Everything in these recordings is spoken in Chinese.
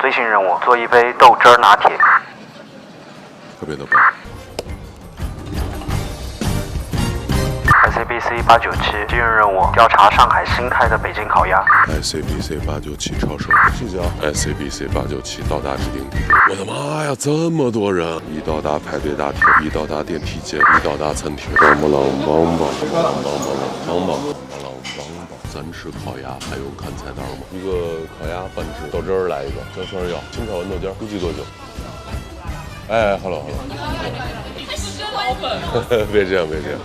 飞行任务：做一杯豆汁儿拿铁。特别的棒。ICBC 897今日任务：调查上海新开的北京烤鸭。ICBC 897超收，谢谢啊。ICBC 897到达指定地点。我的妈呀，这么多人！一到达排队大厅，一到达电梯间，一到达餐厅。邦邦啷邦邦，邦邦邦邦邦邦邦。咱吃烤鸭还用看菜单吗？一个烤鸭半只，豆汁儿来一个，焦圈要，清炒豌豆尖，估计多久？哎，好了好了。别这样，别这样。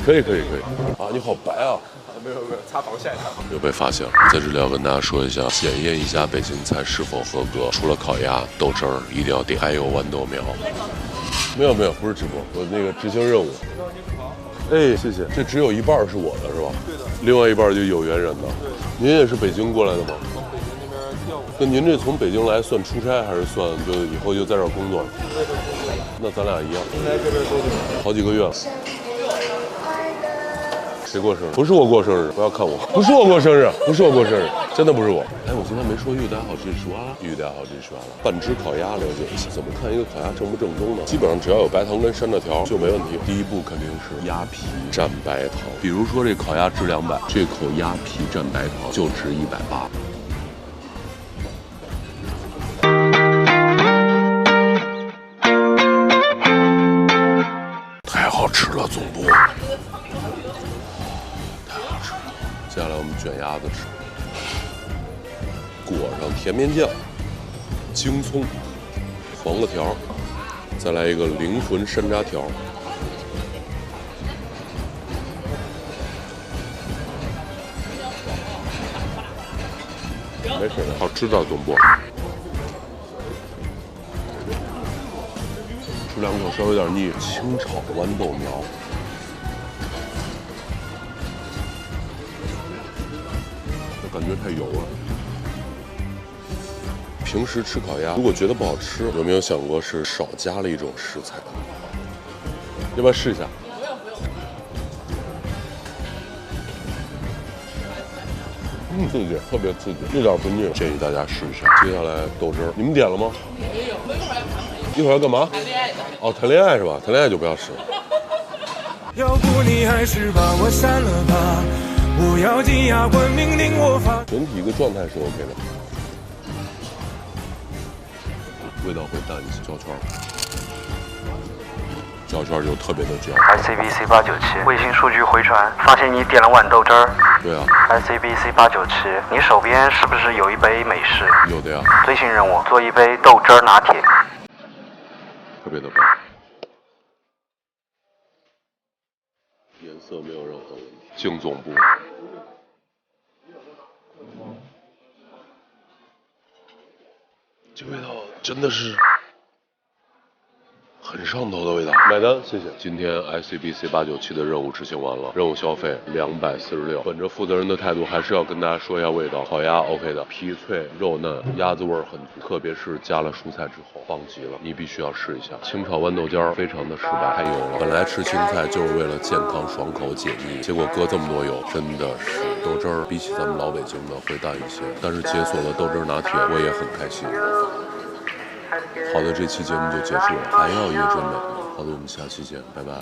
可以啊！你好白啊！没有，擦防晒的。又被发现了，在这里要跟大家说一下，检验一下北京菜是否合格。除了烤鸭、豆汁儿一定要点，还有豌豆苗。没有，不是直播，我那个执行任务。哎，谢谢。这只有一半是我的是吧？对的。另外一半就有缘人的。对。您也是北京过来的吗？从北京那边调过。那您这从北京来算出差还是算就以后就在这儿工作？那咱俩一样。应该这边多久？好几个月了。谁过生日？不是我过生日，不要看我。不是我过生日，真的不是我。哎，我今天没说玉大好这是完了，玉大好这是完了。半只烤鸭了解一下，怎么看一个烤鸭正不正宗呢？基本上只要有白糖跟山楂条就没问题。第一步肯定是鸭皮蘸白糖，比如说这烤鸭值200，这口鸭皮蘸白糖就值180。太好吃了，总部。接下来我们卷鸭子吃，裹上甜面酱、京葱、黄瓜条，再来一个灵魂山楂条。没事的，好吃的总部。吃两口稍微有点腻，清炒豌豆苗。感觉太油了。平时吃烤鸭，如果觉得不好吃，有没有想过是少加了一种食材？要不要试一下？刺激，特别刺激，一点不腻，建议大家试一下。接下来豆汁儿，你们点了吗？没有，一会儿要干嘛？谈恋爱。哦，谈恋爱是吧？谈恋爱就不要试了。要不你还是把我删了吧。不要挤压滚命令我发。整体一个状态是 OK 的，味道会淡一些。焦圈就特别的焦。ICBC 897卫星数据回传，发现你点了豌豆汁儿。对啊。ICBC 897，你手边是不是有一杯美式？有的呀。飞行任务：做一杯豆汁儿拿铁。特别的棒。颜色没有任何问题。京总部。这味道真的是很上头的味道。买单，谢谢。今天 ICBC 897的任务执行完了，任务消费246。本着负责任的态度，还是要跟大家说一下味道。烤鸭 OK 的，皮脆肉嫩，鸭子味儿很足，特别是加了蔬菜之后，棒极了，你必须要试一下。清炒豌豆尖儿非常的失败，太油了。本来吃青菜就是为了健康爽口解腻，结果搁这么多油，真的是。豆汁儿比起咱们老北京的会淡一些，但是解锁了豆汁儿拿铁，我也很开心。好的，这期节目就结束了，还要一个真美。好的，我们下期见，拜拜。